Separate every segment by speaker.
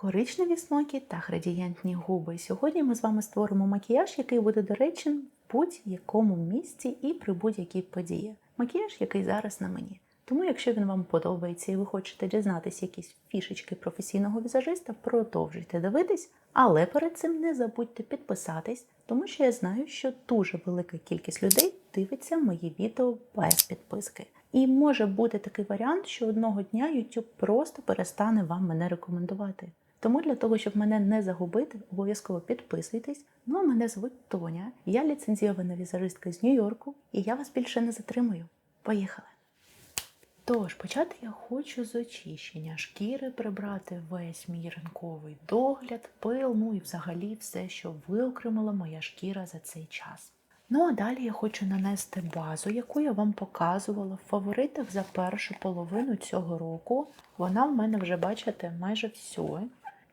Speaker 1: коричневі смокі та градієнтні губи. Сьогодні ми з вами створимо макіяж, який буде доречним в будь-якому місці і при будь-якій події. Макіяж, який зараз на мені. Тому, якщо він вам подобається і ви хочете дізнатися якісь фішечки професійного візажиста, продовжуйте дивитись, але перед цим не забудьте підписатись, тому що я знаю, що дуже велика кількість людей дивиться мої відео без підписки. І може бути такий варіант, що одного дня YouTube просто перестане вам мене рекомендувати. Тому для того, щоб мене не загубити, обов'язково підписуйтесь. Ну а мене звуть Тоня, я ліцензійована візажистка з Нью-Йорку, і я вас більше не затримую. Поїхали! Тож, почати я хочу з очищення шкіри, прибрати весь мій ранковий догляд, пил, ну і взагалі все, що виокремила моя шкіра за цей час. Ну а далі я хочу нанести базу, яку я вам показувала в фаворитах за першу половину цього року. Вона в мене вже, бачите, майже все.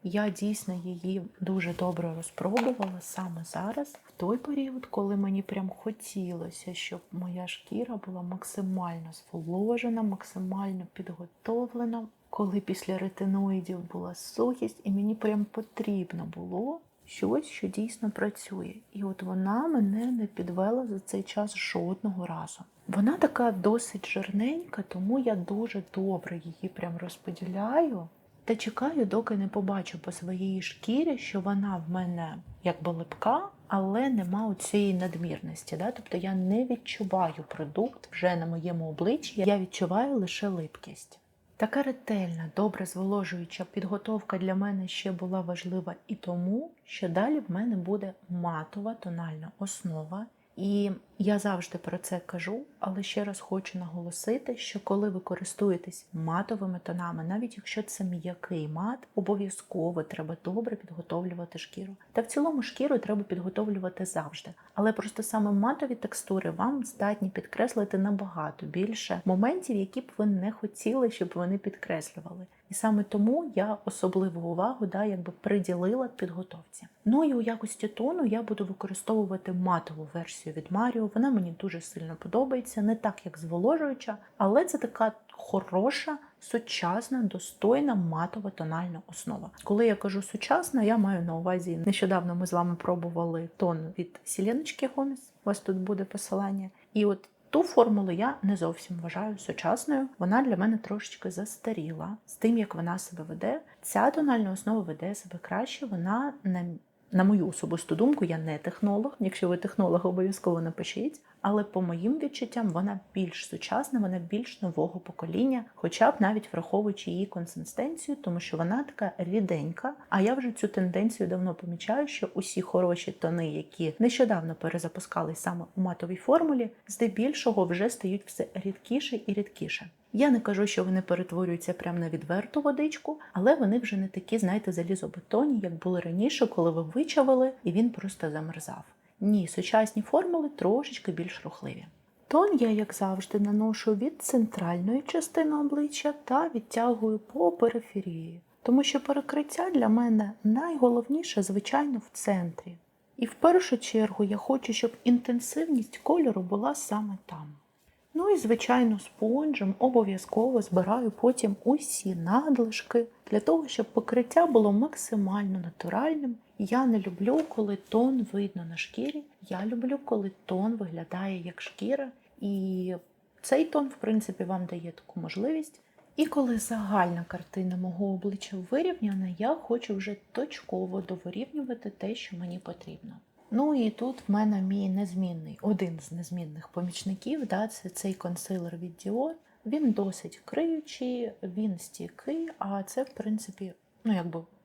Speaker 1: Я дійсно її дуже добре розпробувала саме зараз, в той період, коли мені прям хотілося, щоб моя шкіра була максимально зволожена, максимально підготовлена, коли після ретиноїдів була сухість, і мені прям потрібно було щось, що дійсно працює. І от вона мене не підвела за цей час жодного разу. Вона така досить жирненька, тому я дуже добре її прям розподіляю. Та чекаю, доки не побачу по своїй шкірі, що вона в мене якби липка, але нема цієї надмірності. Да? Тобто я не відчуваю продукт вже на моєму обличчі, я відчуваю лише липкість. Така ретельна, добре зволожуюча підготовка для мене ще була важлива і тому, що далі в мене буде матова тональна основа. І я завжди про це кажу, але ще раз хочу наголосити, що коли ви користуєтесь матовими тонами, навіть якщо це м'який мат, обов'язково треба добре підготовлювати шкіру. Та в цілому шкіру треба підготовлювати завжди. Але просто саме матові текстури вам здатні підкреслити набагато більше моментів, які б ви не хотіли, щоб вони підкреслювали. І саме тому я особливу увагу приділила підготовці. Ну і у якості тону я буду використовувати матову версію від Mario. Вона мені дуже сильно подобається, не так як зволожуюча, але це така хороша, сучасна, достойна матова тональна основа. Коли я кажу сучасна, я маю на увазі, нещодавно ми з вами пробували тон від Селеночки Гомес, у вас тут буде посилання. І от ту формулу я не зовсім вважаю сучасною, вона для мене трошечки застаріла з тим, як вона себе веде. Ця тональна основа веде себе краще, вона, на мою особисту думку, я не технолог, якщо ви технолог, обов'язково напишіть, але по моїм відчуттям вона більш сучасна, вона більш нового покоління, хоча б навіть враховуючи її консистенцію, тому що вона така ріденька, а я вже цю тенденцію давно помічаю, що усі хороші тони, які нещодавно перезапускались саме у матовій формулі, здебільшого вже стають все рідкіше і рідкіше. Я не кажу, що вони перетворюються прямо на відверту водичку, але вони вже не такі, знаєте, залізобетонні, як були раніше, коли ви вичавили і він просто замерзав. Ні, сучасні формули трошечки більш рухливі. Тон я, як завжди, наношу від центральної частини обличчя та відтягую по периферії. Тому що перекриття для мене найголовніше, звичайно, в центрі. І в першу чергу я хочу, щоб інтенсивність кольору була саме там. Ну і, звичайно, спонжем обов'язково збираю потім усі надлишки, для того, щоб покриття було максимально натуральним. Я не люблю, коли тон видно на шкірі, я люблю, коли тон виглядає як шкіра. І цей тон, в принципі, вам дає таку можливість. І коли загальна картина мого обличчя вирівняна, я хочу вже точково довирівнювати те, що мені потрібно. Ну і тут в мене мій незмінний, один з незмінних помічників, це цей консилер від Dior. Він досить криючий, він стійкий, а це, в принципі,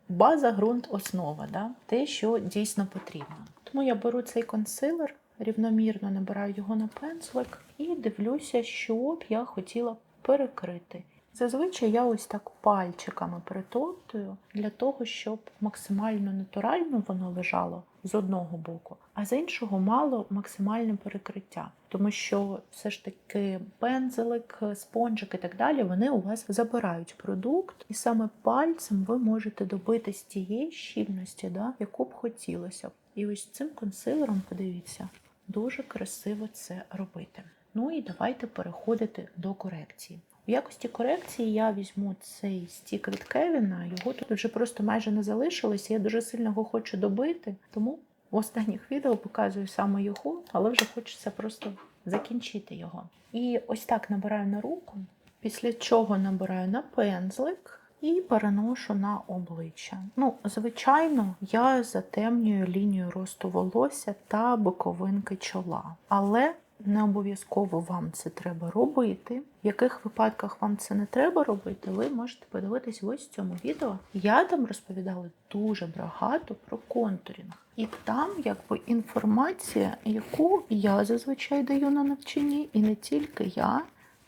Speaker 1: база, ґрунт, основа, те, що дійсно потрібно. Тому я беру цей консилер, рівномірно набираю його на пензлик і дивлюся, що б я хотіла перекрити. Зазвичай я ось так пальчиками притоптую для того, щоб максимально натурально воно лежало з одного боку, а з іншого мало максимальне перекриття. Тому що все ж таки пензлик, спонжик і так далі, вони у вас забирають продукт, і саме пальцем ви можете добитись тієї щільності, яку б хотілося. І ось цим консилером, подивіться, дуже красиво це робити. Ну і давайте переходити до корекції. В якості корекції я візьму цей стік від Кевіна, його тут вже просто майже не залишилось, я дуже сильно його хочу добити, тому в останніх відео показую саме його, але вже хочеться просто закінчити його. І ось так набираю на руку, після чого набираю на пензлик і переношу на обличчя. Звичайно, я затемнюю лінію росту волосся та боковинки чола, але не обов'язково вам це треба робити. В яких випадках вам це не треба робити, ви можете подивитись ось в цьому відео. Я там розповідала дуже багато про контурінг. І там інформація, яку я зазвичай даю на навчанні, і не тільки я.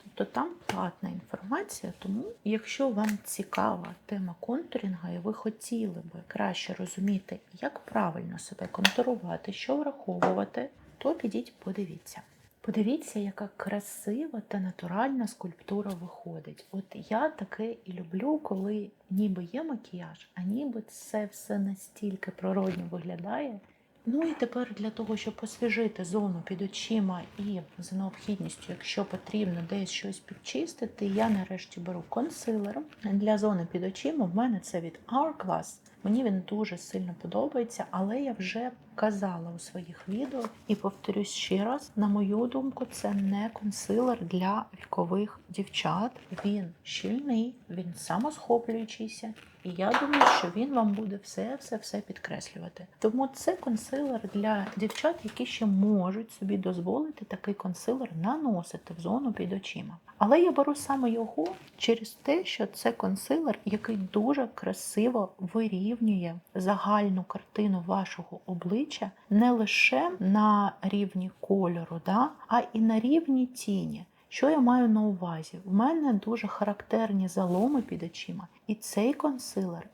Speaker 1: Тобто там платна інформація, тому якщо вам цікава тема контурінга і ви хотіли би краще розуміти, як правильно себе контурувати, що враховувати, то підіть подивіться. Подивіться, яка красива та натуральна скульптура виходить. От я таке і люблю, коли ніби є макіяж, а ніби це все настільки природно виглядає. І тепер для того, щоб освіжити зону під очима і за необхідністю, якщо потрібно десь щось підчистити, я нарешті беру консилер. Для зони під очима в мене це від Hourglass. Мені він дуже сильно подобається, але я вже казала у своїх відео і повторюсь ще раз, на мою думку, це не консилер для вікових дівчат. Він щільний, він самосхоплюючийся. І я думаю, що він вам буде все підкреслювати. Тому це консилер для дівчат, які ще можуть собі дозволити такий консилер наносити в зону під очима. Але я беру саме його через те, що це консилер, який дуже красиво вирівнює загальну картину вашого обличчя не лише на рівні кольору, а і на рівні тіні. Що я маю на увазі? У мене дуже характерні заломи під очима. І цей консилер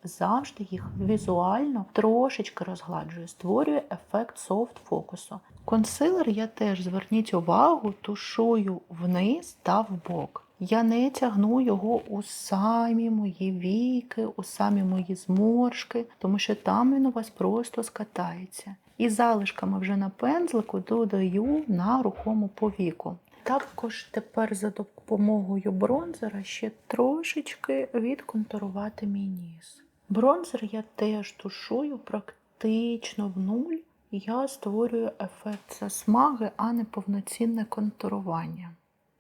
Speaker 1: завжди їх візуально трошечки розгладжує, створює ефект софт-фокусу. Консилер я теж, зверніть увагу, тушую вниз та вбок. Я не тягну його у самі мої віки, у самі мої зморшки, тому що там він у вас просто скатається. І залишками вже на пензлику додаю на рухому повіку. Також тепер за допомогою бронзера ще трошечки відконтурувати мій ніс. Бронзер я теж тушую практично в нуль. Я створюю ефект засмаги, а не повноцінне контурування.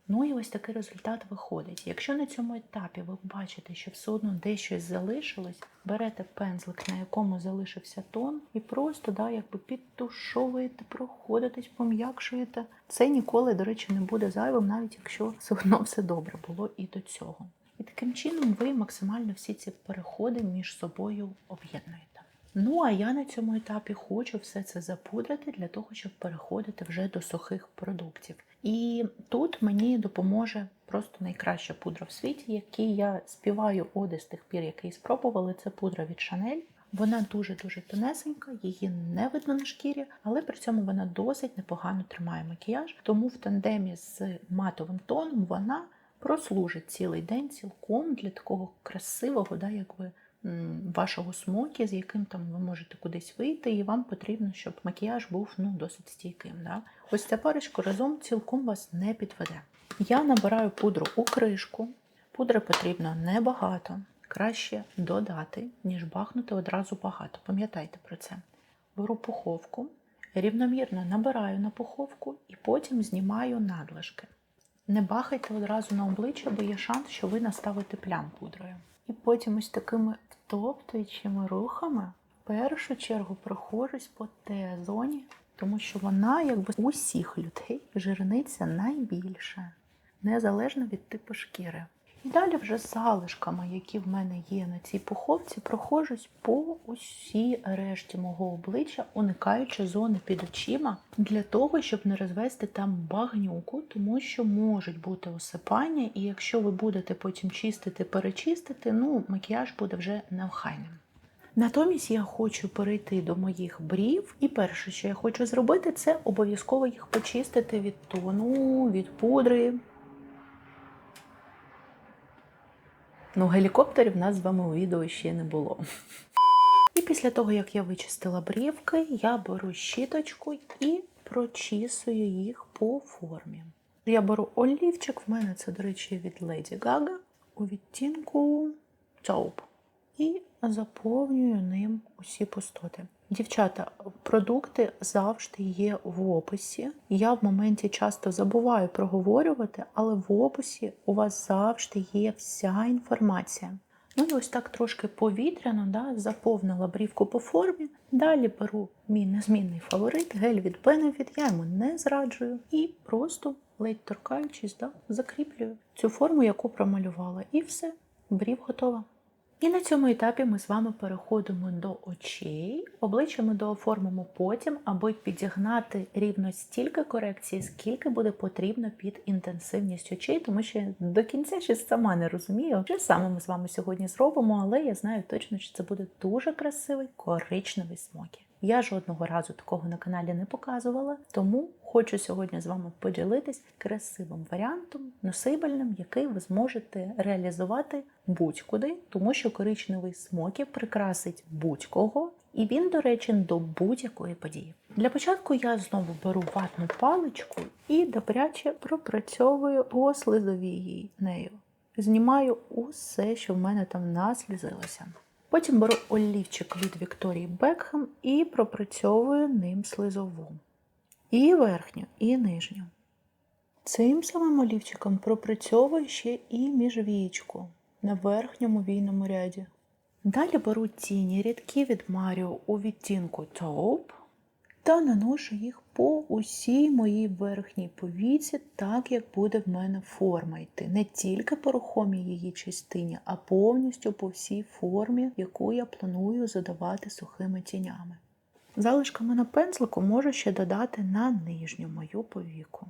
Speaker 1: І ось такий результат виходить. Якщо на цьому етапі ви бачите, що все одно десь залишилось, берете пензлик, на якому залишився тон, і просто підтушовуєте, проходитесь, пом'якшуєте. Це ніколи, до речі, не буде зайвим, навіть якщо все одно все добре було і до цього. І таким чином ви максимально всі ці переходи між собою об'єднуєте. А я на цьому етапі хочу все це запудрити для того, щоб переходити вже до сухих продуктів. І тут мені допоможе просто найкраща пудра в світі, який я співаю оди з тих пір, який спробували. Це пудра від Chanel. Вона дуже-дуже тонесенька, її не видно на шкірі, але при цьому вона досить непогано тримає макіяж. Тому в тандемі з матовим тоном вона прослужить цілий день цілком для такого красивого, вашого смокі, з яким ви можете кудись вийти, і вам потрібно, щоб макіяж був досить стійким. Ось ця парочка разом цілком вас не підведе. Я набираю пудру у кришку. Пудри потрібно небагато. Краще додати, ніж бахнути одразу багато. Пам'ятайте про це. Беру пуховку, рівномірно набираю на пуховку і потім знімаю надлишки. Не бахайте одразу на обличчя, бо є шанс, що ви наставите плям пудрою. І потім ось такими втоптуючими рухами в першу чергу проходжусь по Т-зоні, тому що вона, у всіх людей, жирниться найбільше, незалежно від типу шкіри. І далі вже залишками, які в мене є на цій пуховці, проходжусь по усій решті мого обличчя, уникаючи зони під очима, для того, щоб не розвести там багнюку, тому що можуть бути осипання, і якщо ви будете потім чистити, перечистити, макіяж буде вже неохайним. Натомість я хочу перейти до моїх брів, і перше, що я хочу зробити, це обов'язково їх почистити від тону, від пудри. Гелікоптерів в нас з вами у відео ще не було. І після того, як я вичистила брівки, я беру щіточку і прочісую їх по формі. Я беру олівчик, в мене це, до речі, від Lady Gaga, у відтінку Taupe. І заповнюю ним усі пустоти. Дівчата, продукти завжди є в описі. Я в моменті часто забуваю проговорювати, але в описі у вас завжди є вся інформація. Ну і ось так трошки повітряно, заповнила брівку по формі. Далі беру мій незмінний фаворит, гель від Benefit, я йому не зраджую. І просто, ледь торкаючись, закріплюю цю форму, яку промалювала. І все, брів готова. І на цьому етапі ми з вами переходимо до очей. Обличчя ми дооформимо потім, аби підігнати рівно стільки корекції, скільки буде потрібно під інтенсивність очей, тому що я до кінця ще сама не розумію, що саме ми з вами сьогодні зробимо, але я знаю точно, що це буде дуже красивий коричневий смокі. Я жодного разу такого на каналі не показувала, тому хочу сьогодні з вами поділитись красивим варіантом, носибельним, який ви зможете реалізувати будь-куди, тому що коричневий смокі прикрасить будь-кого, і він доречен до будь-якої події. Для початку я знову беру ватну паличку і добряче пропрацьовую по слизовій нею. Знімаю усе, що в мене там наслізилося. Потім беру олівчик від Вікторії Бекхем і пропрацьовую ним слизову. І верхню, і нижню. Цим самим олівчиком пропрацьовую ще і міжвічку на верхньому війному ряді. Далі беру тіні рідкі від Маріо у відтінку Taupe та наношу їх по усій моїй верхній повіці, так як буде в мене форма йти. Не тільки по рухомій її частині, а повністю по всій формі, яку я планую задавати сухими тінями. Залишками на пензлику можу ще додати на нижню мою повіку.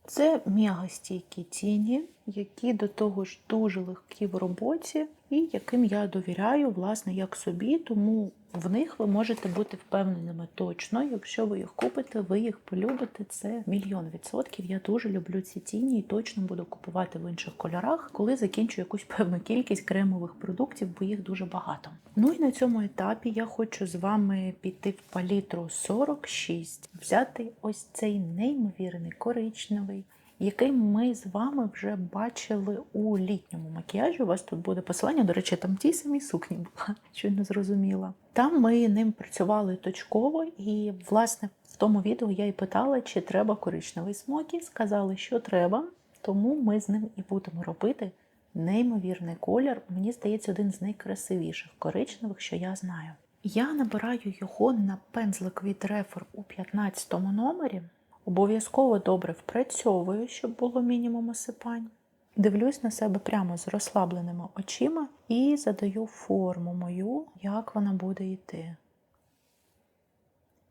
Speaker 1: Це мегастійкі тіні, які до того ж дуже легкі в роботі і яким я довіряю, власне, як собі, тому в них ви можете бути впевненими точно. Якщо ви їх купите, ви їх полюбите, це 100%. Я дуже люблю ці тіні і точно буду купувати в інших кольорах, коли закінчу якусь певну кількість кремових продуктів, бо їх дуже багато. Ну і на цьому етапі я хочу з вами піти в палітру 46, взяти ось цей неймовірний коричневий, який ми з вами вже бачили у літньому макіяжі. У вас тут буде посилання, до речі, там тій самій сукні була, що не зрозуміла. Там ми ним працювали точково і, власне, в тому відео я і питала, чи треба коричневий смокі. Сказали, що треба, тому ми з ним і будемо робити неймовірний колір. Мені здається, один з найкрасивіших коричневих, що я знаю. Я набираю його на пензлик від Refer у 15 номері. Обов'язково добре впрацьовую, щоб було мінімум осипань. Дивлюсь на себе прямо з розслабленими очима і задаю форму мою, як вона буде йти.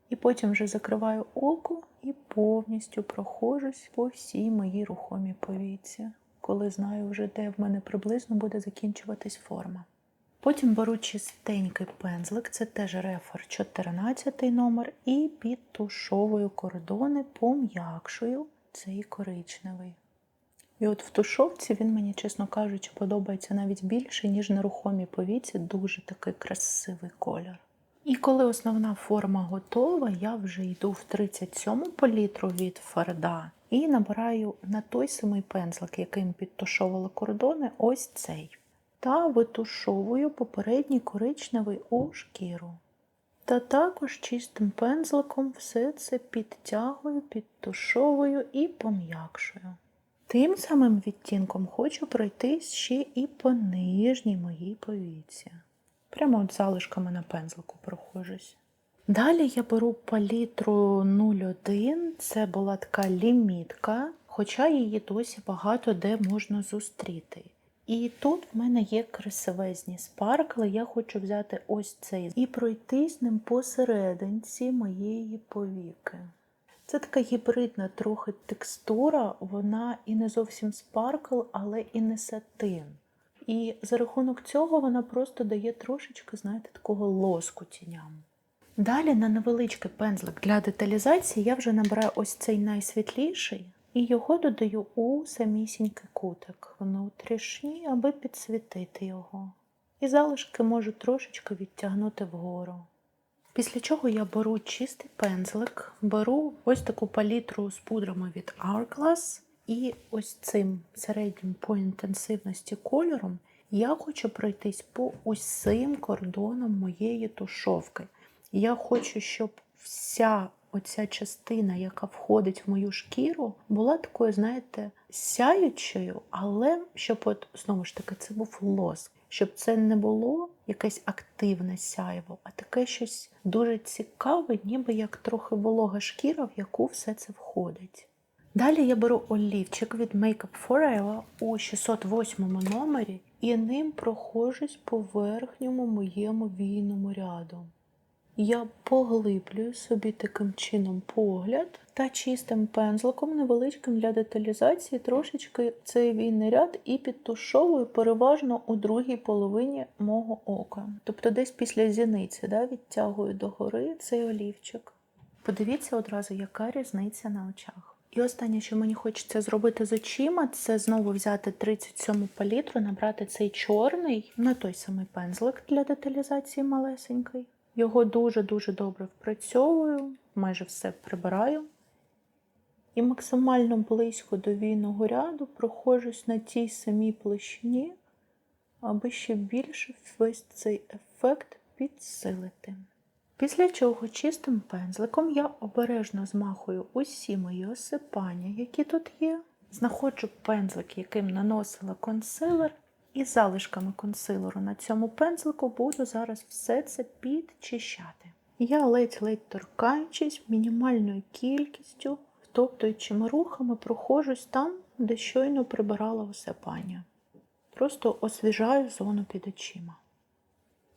Speaker 1: І потім вже закриваю око і повністю проходжусь по всій моїй рухомій повіці, коли знаю вже, де в мене приблизно буде закінчуватись форма. Потім беру чистенький пензлик, це теж Refer 14 номер, і підтушовую кордони, пом'якшую цей коричневий. І от в тушовці він мені, чесно кажучи, подобається навіть більше, ніж на рухомій повіці, дуже такий красивий колір. І коли основна форма готова, я вже йду в 37-му палітру від Farda і набираю на той самий пензлик, яким підтушовувала кордони, ось цей. Та витушовую попередній коричневий у шкіру. Та також чистим пензликом все це підтягую, підтушовую і пом'якшую. Тим самим відтінком хочу пройтись ще і по нижній моїй повіці. Прямо от залишками на пензлику проходжусь. Далі я беру палітру 01, це була така лімітка, хоча її досі багато де можна зустріти. І тут в мене є красивезні спаркли, я хочу взяти ось цей і пройтись ним посерединці моєї повіки. Це така гібридна трохи текстура, вона і не зовсім спаркл, але і не сатин. І за рахунок цього вона просто дає трошечки, знаєте, такого лоску тіням. Далі на невеличкий пензлик для деталізації я вже набираю ось цей найсвітліший і його додаю у самісінький кутик внутрішній, аби підсвітити його. І залишки можу трошечки відтягнути вгору. Після чого я беру чистий пензлик, беру ось таку палітру з пудрами від Hourglass І ось цим середнім по інтенсивності кольором я хочу пройтись по усім кордонам моєї тушовки. Я хочу, щоб вся оця частина, яка входить в мою шкіру, була такою, знаєте, сяючою, але щоб, от, знову ж таки, це був лоск. Щоб це не було якесь активне сяйво, а таке щось дуже цікаве, ніби як трохи волога шкіра, в яку все це входить. Далі я беру олівчик від Makeup Forever у 608 номері і ним проходжусь по верхньому моєму війному ряду. Я поглиблюю собі таким чином погляд та чистим пензликом, невеличким для деталізації, трошечки цей війний ряд і підтушовую переважно у другій половині мого ока. Тобто десь після зіниці відтягую догори цей олівчик. Подивіться одразу, яка різниця на очах. І останнє, що мені хочеться зробити з очима, це знову взяти 37 палітру, набрати цей чорний, на той самий пензлик для деталізації малесенький. Його дуже-дуже добре впрацьовую, майже все прибираю. І максимально близько до війного ряду проходжусь на тій самій площині, аби ще більше весь цей ефект підсилити. Після чого чистим пензликом я обережно змахую усі мої осипання, які тут є. Знаходжу пензлик, яким наносила консилер, і залишками консилеру на цьому пензлику буду зараз все це підчищати. Я ледь-ледь торкаючись мінімальною кількістю, втоптуючими рухами проходжусь там, де щойно прибирала осипання. Просто освіжаю зону під очима.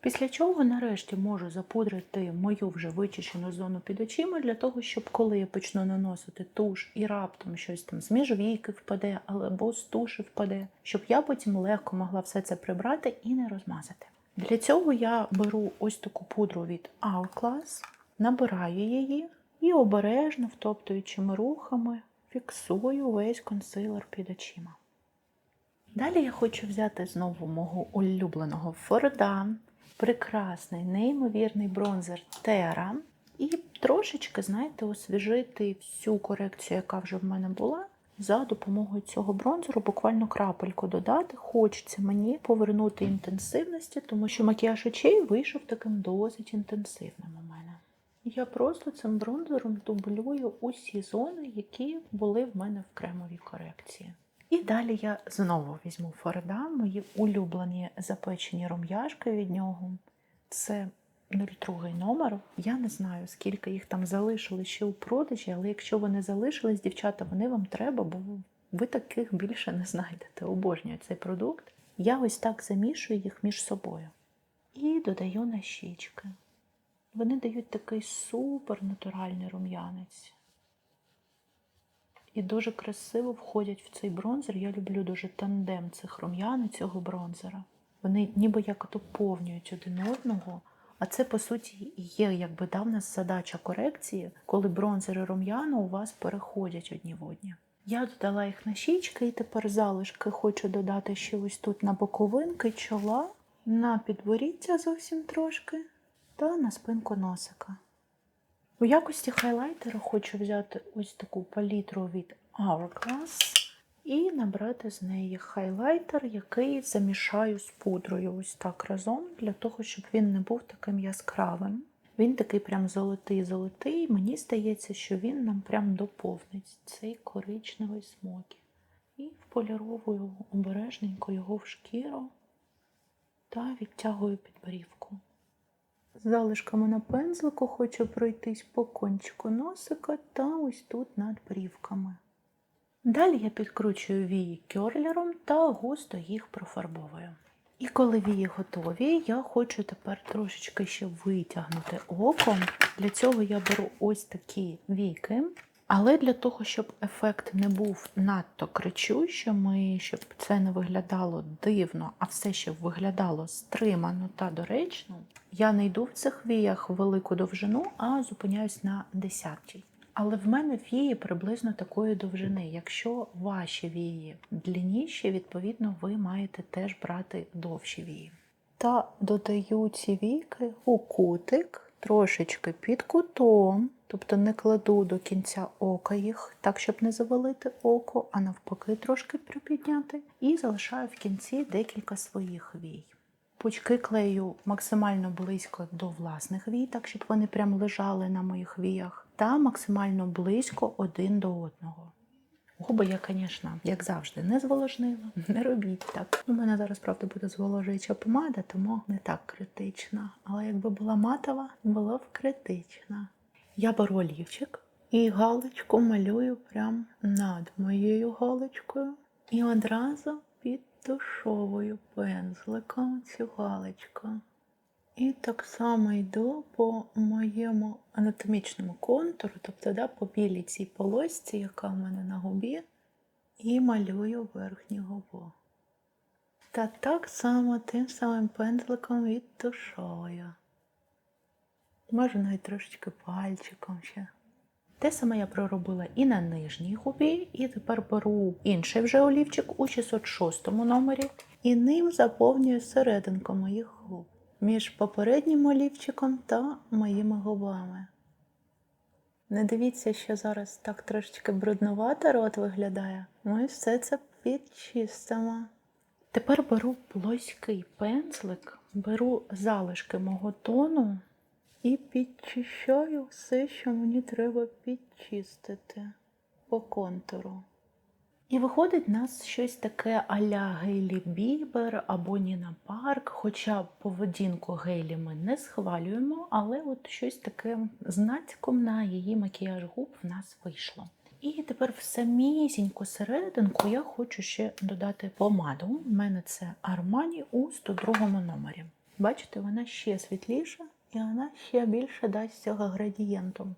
Speaker 1: Після чого нарешті можу запудрити мою вже вичищену зону під очима, для того, щоб коли я почну наносити туш і раптом щось там з міжвійки впаде, або з туші впаде, щоб я потім легко могла все це прибрати і не розмазати. Для цього я беру ось таку пудру від Hourglass, набираю її і обережно втоптуючими рухами фіксую весь консилер під очима. Далі я хочу взяти знову мого улюбленого Форда, прекрасний, неймовірний бронзер Terra і трошечки, знаєте, освіжити всю корекцію, яка вже в мене була, за допомогою цього бронзеру, буквально крапельку додати. Хочеться мені повернути інтенсивності, тому що макіяж очей вийшов таким досить інтенсивним у мене. Я просто цим бронзером дублюю усі зони, які були в мене в кремовій корекції. І далі я знову візьму Форда, мої улюблені запечені рум'яшки від нього. Це 02 номер. Я не знаю, скільки їх там залишили ще у продажі, але якщо вони залишились, дівчата, вони вам треба, бо ви таких більше не знайдете. Обожнюю цей продукт. Я ось так замішую їх між собою. І додаю на щічки. Вони дають такий супер натуральний рум'янець. І дуже красиво входять в цей бронзер. Я люблю дуже тандем цих рум'ян і цього бронзера. Вони ніби як доповнюють один одного. А це, по суті, є якби в нас задача корекції, коли бронзер і рум'яна у вас переходять одні в одні. Я додала їх на щічки і тепер залишки хочу додати ще ось тут на боковинки чола, на підборіддя зовсім трошки та на спинку носика. У якості хайлайтера хочу взяти ось таку палітру від Hourglass і набрати з неї хайлайтер, який замішаю з пудрою ось так разом, для того, щоб він не був таким яскравим. Він такий прям золотий-золотий, мені здається, що він нам прям доповнить цей коричневий смокі. І вполіровую обережненько його в шкіру та відтягую підборівку. З залишками на пензлику хочу пройтись по кончику носика та ось тут над брівками. Далі я підкручую вії кьорлером та густо їх профарбовую. І коли вії готові, я хочу тепер трошечки ще витягнути оком. Для цього я беру ось такі війки. Але для того, щоб ефект не був надто кричущим, і щоб це не виглядало дивно, а все ще виглядало стримано та доречно, я не йду в цих віях велику довжину, а зупиняюсь на 10-й. Але в мене вії приблизно такої довжини. Якщо ваші вії длинніші, відповідно, ви маєте теж брати довші вії. Та додаю ці війки у кутик, трошечки під кутом, Тобто не кладу до кінця ока їх, так, щоб не завалити око, а навпаки трошки припідняти. І залишаю в кінці декілька своїх вій. Пучки клею максимально близько до власних вій, так, щоб вони прям лежали на моїх віях. Та максимально близько один до одного. Губи я, звісно, як завжди, не зволожнила. Не робіть так. У мене зараз, правда, буде зволожуюча помада, тому не так критично. Але якби була матова, було б критично. Я беру олівчик і галочку малюю прямо над моєю галочкою. І одразу підтушовую пензликом цю галочку. І так само йду по моєму анатомічному контуру, тобто по білій цій полосці, яка в мене на губі, і малюю верхню губу. Та так само тим самим пензликом відтушовую. Можу навіть трошечки пальчиком ще. Те саме я проробила і на нижній губі, і тепер беру інший вже олівчик у 606 номері, і ним заповнюю серединку моїх губ між попереднім олівчиком та моїми губами. Не дивіться, що зараз так трошечки бруднувато рот виглядає. Ми все це підчистимо. Тепер беру плоский пензлик, беру залишки мого тону і підчищаю все, що мені треба підчистити по контуру. І виходить в нас щось таке а-ля Гейлі Бібер або Ніна Парк, хоча поведінку Гейлі ми не схвалюємо, але от щось таке з натяком на її макіяж губ в нас вийшло. І тепер в самісіньку серединку я хочу ще додати помаду. У мене це Armani у 102 номері. Бачите, вона ще світліша і вона ще більше дасть цього градієнту.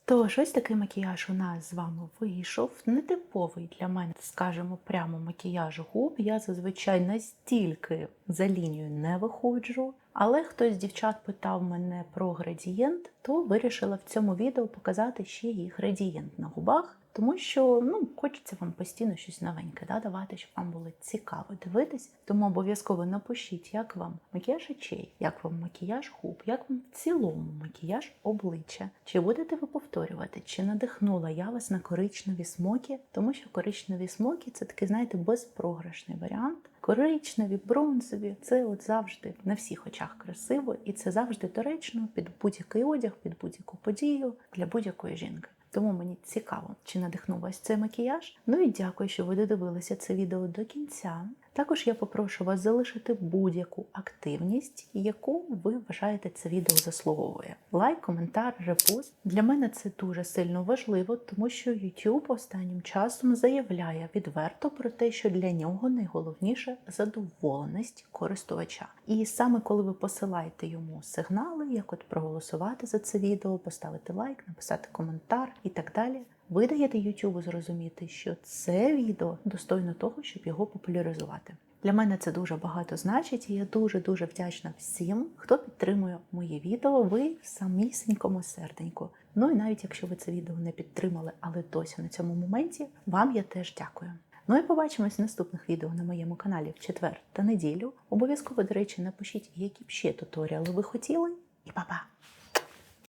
Speaker 1: Тож, ось такий макіяж у нас з вами вийшов. Нетиповий для мене, скажімо, прямо макіяж губ. Я зазвичай настільки за лінію не виходжу. Але хтось з дівчат питав мене про градієнт, то вирішила в цьому відео показати ще і градієнт на губах. Тому що, хочеться вам постійно щось новеньке давати, щоб вам було цікаво дивитись. Тому обов'язково напишіть, як вам макіяж очей, як вам макіяж губ, як вам в цілому макіяж обличчя. Чи будете ви повторювати, чи надихнула я вас на коричневі смокі? Тому що коричневі смокі – це такий, знаєте, безпрограшний варіант. Коричневі, бронзові – це от завжди на всіх очах красиво. І це завжди доречно під будь-який одяг, під будь-яку подію, для будь-якої жінки. Тому мені цікаво, чи надихнув вас цей макіяж. Ну і дякую, що ви додивилися це відео до кінця. Також я попрошу вас залишити будь-яку активність, яку ви вважаєте це відео заслуговує. Лайк, коментар, репост. Для мене це дуже сильно важливо, тому що YouTube останнім часом заявляє відверто про те, що для нього найголовніше задоволеність користувача. І саме коли ви посилаєте йому сигнали, як от проголосувати за це відео, поставити лайк, написати коментар і так далі, ви даєте YouTube зрозуміти, що це відео достойно того, щоб його популяризувати. Для мене це дуже багато значить, і я дуже-дуже вдячна всім, хто підтримує мої відео, ви в самісінькому серденьку. Ну і навіть якщо ви це відео не підтримали, але досі на цьому моменті, вам я теж дякую. Ну і побачимось в наступних відео на моєму каналі в четвер та неділю. Обов'язково, до речі, напишіть, які б ще туторіали ви хотіли. І па-па!